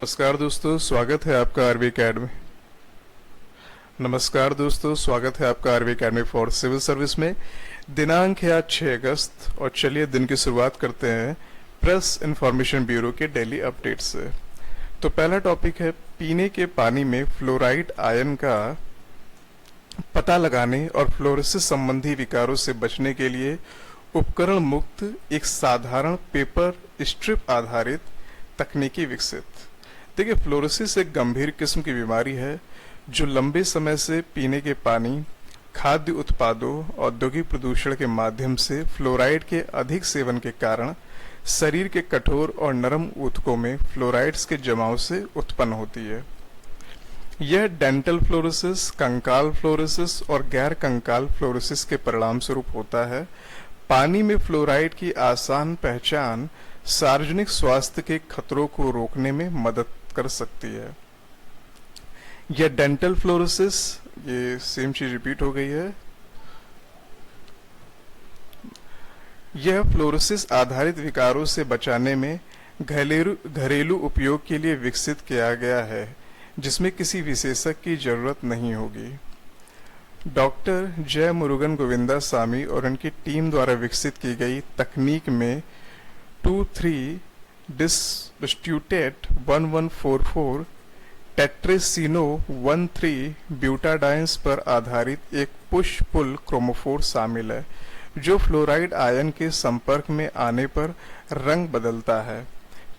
नमस्कार दोस्तों, स्वागत है आपका आरवी एकेडमी। नमस्कार दोस्तों, स्वागत है आपका RV academy for civil service में। दिनांक है आज 6 अगस्त और चलिए दिन की शुरुआत करते हैं प्रेस इंफॉर्मेशन ब्यूरो के डेली अपडेट से। तो पहला टॉपिक है पीने के पानी में फ्लोराइड आयन का पता लगाने और फ्लोरोसिस संबंधी विकारों से बचने के लिए उपकरण मुक्त एक साधारण पेपर स्ट्रिप आधारित तकनीकी विकसित। देखिए, फ्लोरोसिस एक गंभीर किस्म की बीमारी है जो लंबे समय से पीने के पानी, खाद्य उत्पादों, औद्योगिक प्रदूषण के माध्यम से फ्लोराइड के अधिक सेवन के कारण शरीर के कठोर और नरम ऊतकों में फ्लोराइड्स के जमाव से उत्पन्न होती है। यह डेंटल फ्लोरोसिस, कंकाल फ्लोरोसिस और गैर कंकाल फ्लोरोसिस के परिणाम स्वरूप होता है। पानी में फ्लोराइड की आसान पहचान सार्वजनिक स्वास्थ्य के खतरों को रोकने में मदद कर सकती है। यह डेंटल फ्लोरोसिस, ये सेम चीज रिपीट हो गई है। यह फ्लोरोसिस आधारित विकारों से बचाने में घरेलू उपयोग के लिए विकसित किया गया है, जिसमें किसी विशेषज्ञ की जरूरत नहीं होगी। डॉक्टर जय मुरुगन गोविंदासामी और उनकी टीम द्वारा विकसित की गई तकनीक में 2,3 डिस्टिट्यूटेड 1144 टेट्रेसिनो 13 ब्यूटाडाइंस पर आधारित एक पुश पुल क्रोमोफोर शामिल है, जो फ्लोराइड आयन के संपर्क में आने पर रंग बदलता है।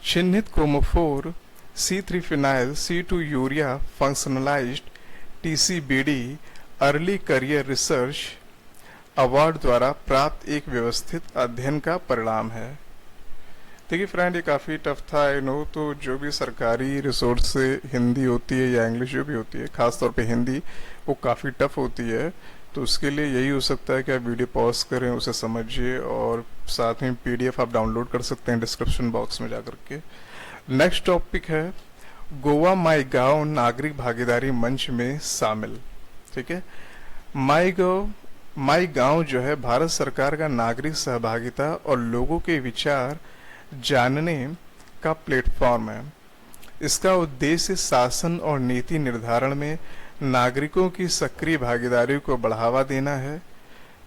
चिन्हित chromophore C3 phenyl C2 urea functionalized TCBD early career research award द्वारा प्राप्त एक व्यवस्थित अध्ययन का परिणाम है। देखिए फ्रेंड, ये काफ़ी टफ था, आई नो। तो जो भी सरकारी रिसोर्स से हिंदी होती है या इंग्लिश जो भी होती है, खासतौर पे हिंदी, वो काफ़ी टफ होती है। तो उसके लिए यही हो सकता है कि आप वीडियो पॉज करें, उसे समझिए और साथ में PDF आप डाउनलोड कर सकते हैं डिस्क्रिप्शन बॉक्स में जाकर के। नेक्स्ट टॉपिक है गोवा माई गाँव नागरिक भागीदारी मंच में शामिल। ठीक है, माई गाँव जो है भारत सरकार का नागरिक सहभागिता और लोगों के विचार जानने का प्लेटफॉर्म है। इसका उद्देश्य शासन और नीति निर्धारण में नागरिकों की सक्रिय भागीदारी को बढ़ावा देना है।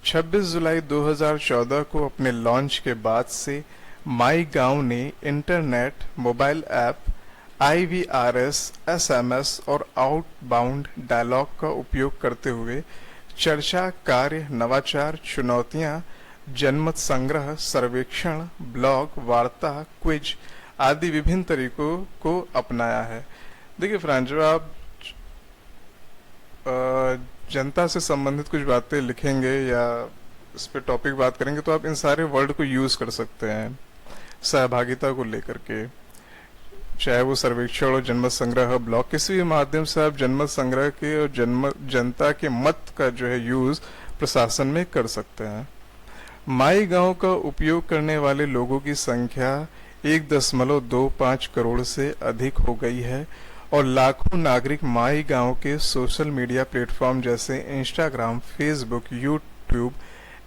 26 जुलाई 2014 को अपने लॉन्च के बाद से माई गाँव ने internet, mobile app, IVRS, SMS और आउटबाउंड डायलॉग का उपयोग करते हुए चर्चा, कार्य, नवाचार, चुनौतियां, जनमत संग्रह, सर्वेक्षण, ब्लॉग, वार्ता, क्विज आदि विभिन्न तरीकों को अपनाया है। देखिए फ्रेंड, जब आप जनता से संबंधित कुछ बातें लिखेंगे या इस पे टॉपिक बात करेंगे तो आप इन सारे वर्ड को यूज कर सकते हैं सहभागिता को लेकर के। चाहे वो सर्वेक्षण और जनमत संग्रह, ब्लॉग, किसी भी माध्यम से आप जनमत संग्रह के और जनता के मत का जो है यूज प्रशासन में कर सकते हैं। माई गांव का उपयोग करने वाले लोगों की संख्या 1.25 करोड़ से अधिक हो गई है और लाखों नागरिक माई गांव के सोशल मीडिया प्लेटफॉर्म जैसे इंस्टाग्राम, फेसबुक, यूट्यूब,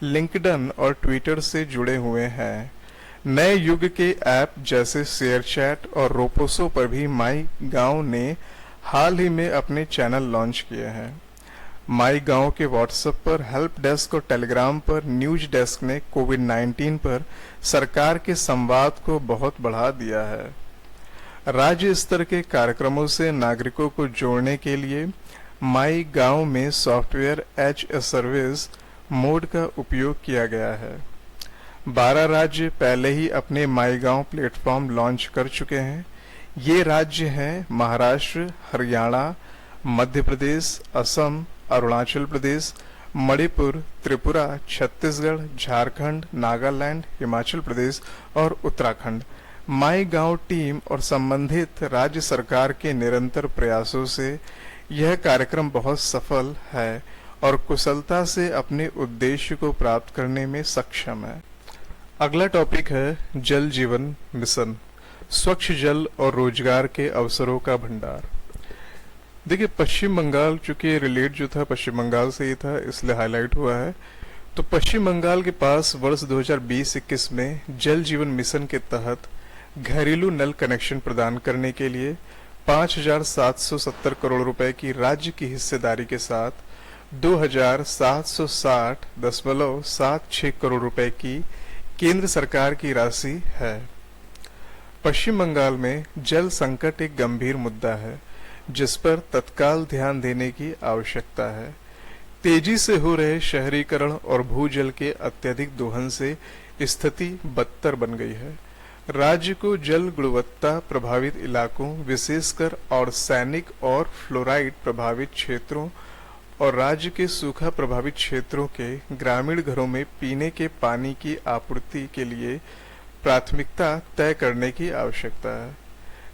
लिंक्डइन और ट्विटर से जुड़े हुए हैं। नए युग के ऐप जैसे शेयरचैट और रोपोसो पर भी माई गांव ने हाल ही में अपने चैनल लॉन्च किए हैं। माई गांव के व्हाट्सएप पर, हेल्प डेस्क और टेलीग्राम पर न्यूज डेस्क ने कोविड-19 पर सरकार के संवाद को बहुत बढ़ा दिया है। राज्य स्तर के कार्यक्रमों से नागरिकों को जोड़ने के लिए माई गांव में software as a service mode का उपयोग किया गया है। 12 राज्य पहले ही अपने माई गांव प्लेटफॉर्म लॉन्च कर चुके हैं। ये राज्य हैं महाराष्ट्र, हरियाणा, मध्य प्रदेश, असम, अरुणाचल प्रदेश, मणिपुर, त्रिपुरा, छत्तीसगढ़, झारखंड, नागालैंड, हिमाचल प्रदेश और उत्तराखंड। माई गांव टीम और संबंधित राज्य सरकार के निरंतर प्रयासों से यह कार्यक्रम बहुत सफल है और कुशलता से अपने उद्देश्य को प्राप्त करने में सक्षम है। अगला टॉपिक है जल जीवन मिशन, स्वच्छ जल और रोजगार के अवसरों का भंडार। देखिए, पश्चिम बंगाल, चूंकि रिलेट जो था पश्चिम बंगाल से ही था इसलिए हाईलाइट हुआ है। तो पश्चिम बंगाल के पास वर्ष 2020-21 में जल जीवन मिशन के तहत घरेलू नल कनेक्शन प्रदान करने के लिए 5,770 करोड़ रुपए की राज्य की हिस्सेदारी के साथ 2,760.76 करोड़ रुपए की केंद्र सरकार की राशि है। पश्चिम बंगाल में जल संकट एक गंभीर मुद्दा है जिस पर तत्काल ध्यान देने की आवश्यकता है। तेजी से हो रहे शहरीकरण और भूजल के अत्यधिक दोहन से स्थिति बदतर बन गई है। राज्य को जल गुणवत्ता प्रभावित इलाकों, विशेषकर और सैनिक और फ्लोराइड प्रभावित क्षेत्रों और राज्य के सूखा प्रभावित क्षेत्रों के ग्रामीण घरों में पीने के पानी की आपूर्ति के लिए प्राथमिकता तय करने की आवश्यकता है।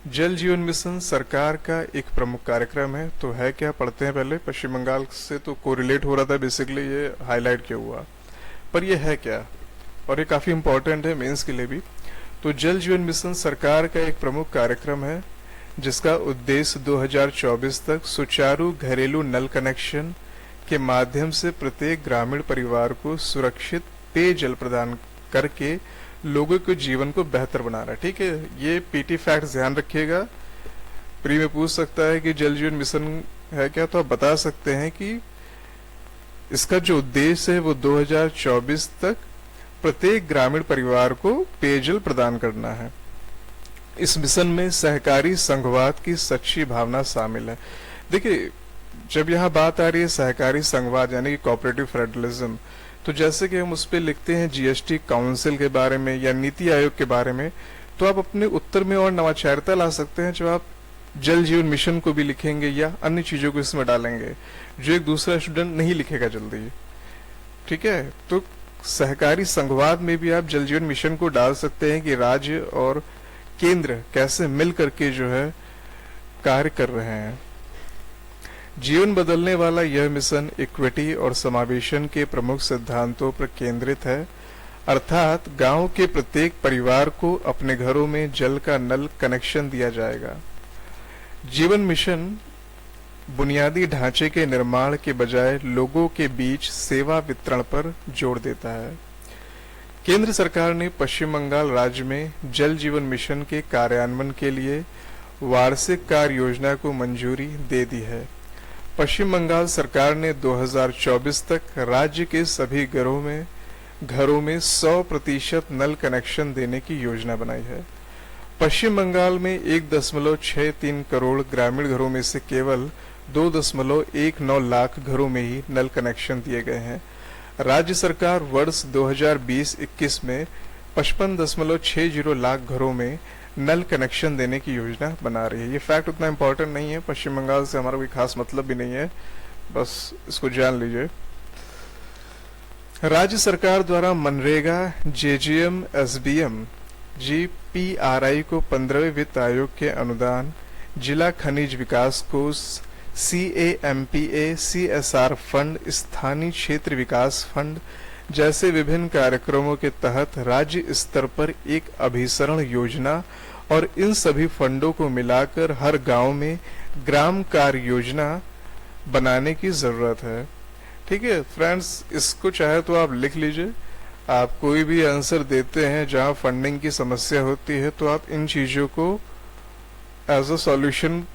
जल जीवन मिशन सरकार का एक प्रमुख कार्यक्रम है। तो है क्या, पढ़ते हैं पहले। पश्चिम बंगाल से तो कोरिलेट हो रहा था, बेसिकली ये हाईलाइट क्यों हुआ, पर ये है क्या, और ये काफी इंपॉर्टेंट है मेंस के लिए भी। तो जल जीवन मिशन सरकार का एक प्रमुख कार्यक्रम है जिसका उद्देश्य 2024 तक सुचारू घरेलू नल कनेक्शन के माध्यम से प्रत्येक ग्रामीण परिवार को सुरक्षित पेयजल प्रदान करके लोगों के जीवन को बेहतर बना रहा है। ठीक है, ये पीटी फैक्ट्स ध्यान रखिएगा। प्री में पूछ सकता है कि जल जीवन मिशन है क्या, तो आप बता सकते हैं कि इसका जो उद्देश्य है वो 2024 तक प्रत्येक ग्रामीण परिवार को पेयजल प्रदान करना है। इस मिशन में सहकारी संघवाद की सच्ची भावना शामिल है। देखिए, जब यहाँ बात आ रही है सहकारी संघवाद यानी कि कोऑपरेटिव फेडरलिज्म, तो जैसे कि हम उस पर लिखते हैं जीएसटी काउंसिल के बारे में या नीति आयोग के बारे में, तो आप अपने उत्तर में और नवाचारिता ला सकते हैं जब आप जल जीवन मिशन को भी लिखेंगे या अन्य चीजों को इसमें डालेंगे जो एक दूसरा स्टूडेंट नहीं लिखेगा जल्दी। ठीक है, तो सहकारी संघवाद में भी आप जल जीवन मिशन को डाल सकते हैं कि राज्य और केंद्र कैसे मिल करके जो है कार्य कर रहे हैं। जीवन बदलने वाला यह मिशन इक्विटी और समावेशन के प्रमुख सिद्धांतों पर केंद्रित है, अर्थात गांव के प्रत्येक परिवार को अपने घरों में जल का नल कनेक्शन दिया जाएगा। जीवन मिशन बुनियादी ढांचे के निर्माण के बजाय लोगों के बीच सेवा वितरण पर जोर देता है। केंद्र सरकार ने पश्चिम बंगाल राज्य में जल जीवन मिशन के कार्यान्वयन के लिए वार्षिक कार्य योजना को मंजूरी दे दी है। पश्चिम बंगाल सरकार ने 2024 तक राज्य के सभी घरों में 100% नल कनेक्शन देने की योजना बनाई है। पश्चिम बंगाल में 1.63 करोड़ ग्रामीण घरों में से केवल 2.19 लाख घरों में ही नल कनेक्शन दिए गए हैं। राज्य सरकार वर्ष 2020-21 में 55.60 लाख घरों में नल कनेक्शन देने की योजना बना रही है। ये फैक्ट उतना इम्पोर्टेंट नहीं है, पश्चिम बंगाल से हमारा कोई खास मतलब भी नहीं है, बस इसको जान लीजिए। राज्य सरकार द्वारा मनरेगा, जेजीएम, एसबीएम, जीपीआरआई को 15वें वित्त आयोग के अनुदान, जिला खनिज विकास कोष, सीएएमपीए, सीएसआर फंड, स्थानीय क्षेत्र विकास फंड जैसे विभिन्न कार्यक्रमों के तहत राज्य स्तर पर एक अभिसरण योजना और इन सभी फंडों को मिलाकर हर गांव में ग्राम कार्य योजना बनाने की जरूरत है। ठीक है फ्रेंड्स, इसको चाहे तो आप लिख लीजिए। आप कोई भी आंसर देते हैं जहां फंडिंग की समस्या होती है तो आप इन चीजों को एज अ सॉल्यूशन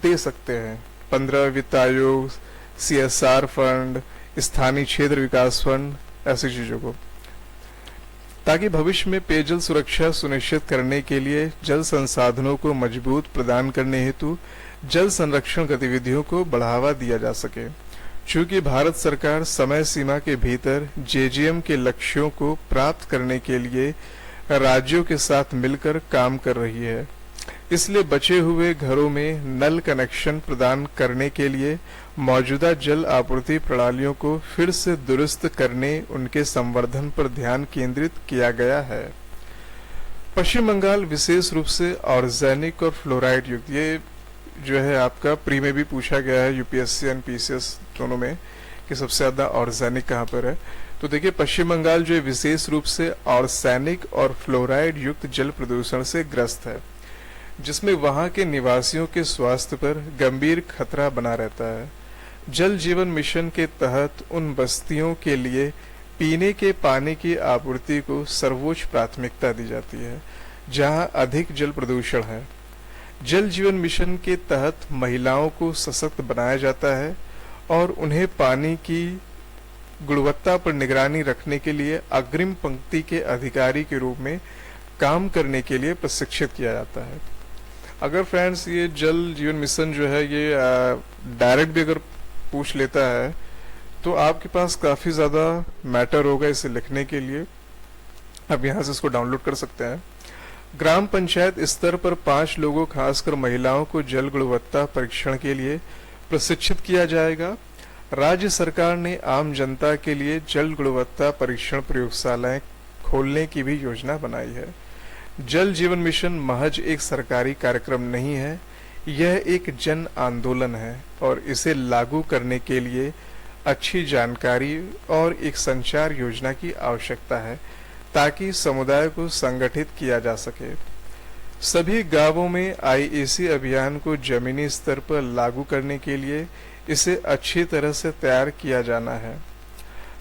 दे सकते हैं। 15 वित्त आयोग, सीएसआर फंड, स्थानीय क्षेत्र विकास फंड, ऐसी चीजों को, ताकि भविष्य में पेयजल सुरक्षा सुनिश्चित करने के लिए जल संसाधनों को मजबूत प्रदान करने हेतु जल संरक्षण गतिविधियों को बढ़ावा दिया जा सके। चूंकि भारत सरकार समय सीमा के भीतर जेजीएम के लक्ष्यों को प्राप्त करने के लिए राज्यों के साथ मिलकर काम कर रही है, इसलिए बचे हुए घरों में नल कनेक्शन प्रदान करने के लिए मौजूदा जल आपूर्ति प्रणालियों को फिर से दुरुस्त करने, उनके संवर्धन पर ध्यान केंद्रित किया गया है। पश्चिम बंगाल विशेष रूप से ऑर्गेनिक और फ्लोराइड युक्त, ये जो है आपका प्री में भी पूछा गया है यूपीएससी एंड पीसीएस दोनों में कि सबसे ज्यादा ऑर्गेनिक कहाँ पर है। तो देखिए पश्चिम बंगाल जो है विशेष रूप से ऑर्गेनिक और फ्लोराइड युक्त जल प्रदूषण से ग्रस्त है, जिसमें वहां के निवासियों के स्वास्थ्य पर गंभीर खतरा बना रहता है। जल जीवन मिशन के तहत उन बस्तियों के लिए पीने के पानी की आपूर्ति को सर्वोच्च प्राथमिकता दी जाती है। जहां अधिक जल प्रदूषण है। जल जीवन मिशन के तहत महिलाओं को सशक्त बनाया जाता है और उन्हें पानी की गुणवत्ता पर निगरानी रखने के लिए अग्रिम पंक्ति के अधिकारी के रूप में काम करने के लिए प्रशिक्षित किया जाता है। अगर फ्रेंड्स ये जल जीवन मिशन जो है ये डायरेक्ट भी अगर पूछ लेता है तो आपके पास काफी ज्यादा मैटर होगा इसे लिखने के लिए। आप यहाँ से इसको डाउनलोड कर सकते हैं। ग्राम पंचायत स्तर पर 5 लोगों खासकर महिलाओं को जल गुणवत्ता परीक्षण के लिए प्रशिक्षित किया जाएगा। राज्य सरकार ने आम जनता के लिए जल गुणवत्ता परीक्षण प्रयोगशालाएं खोलने की भी योजना बनाई है। जल जीवन मिशन महज एक सरकारी कार्यक्रम नहीं है, यह एक जन आंदोलन है और इसे लागू करने के लिए अच्छी जानकारी और एक संचार योजना की आवश्यकता है ताकि समुदाय को संगठित किया जा सके। सभी गांवों में आईएसी अभियान को जमीनी स्तर पर लागू करने के लिए इसे अच्छी तरह से तैयार किया जाना है।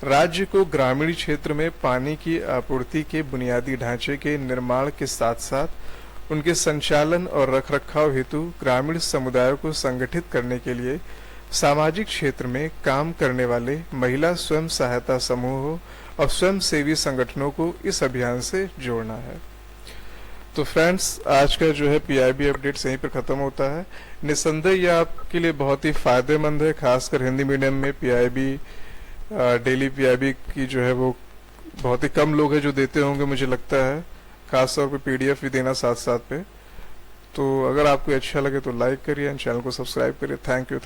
राज्य को ग्रामीण क्षेत्र में पानी की आपूर्ति के बुनियादी ढांचे के निर्माण के साथ साथ उनके संचालन और रखरखाव हेतु ग्रामीण समुदायों को संगठित करने के लिए सामाजिक क्षेत्र में काम करने वाले महिला स्वयं सहायता समूहों और स्वयं सेवी संगठनों को इस अभियान से जोड़ना है। तो फ्रेंड्स, आज का जो है पीआईबी अपडेट यहीं पर खत्म होता है। निसंदेह यह आपके लिए बहुत ही फायदेमंद है, खासकर हिंदी मीडियम में पीआईबी डेली पीआईबी की जो है वो बहुत ही कम लोग हैं जो देते होंगे मुझे लगता है, खासतौर पे पीडीएफ भी देना साथ साथ पे। तो अगर आपको अच्छा लगे तो लाइक करिए एंड चैनल को सब्सक्राइब करिए। Thank you.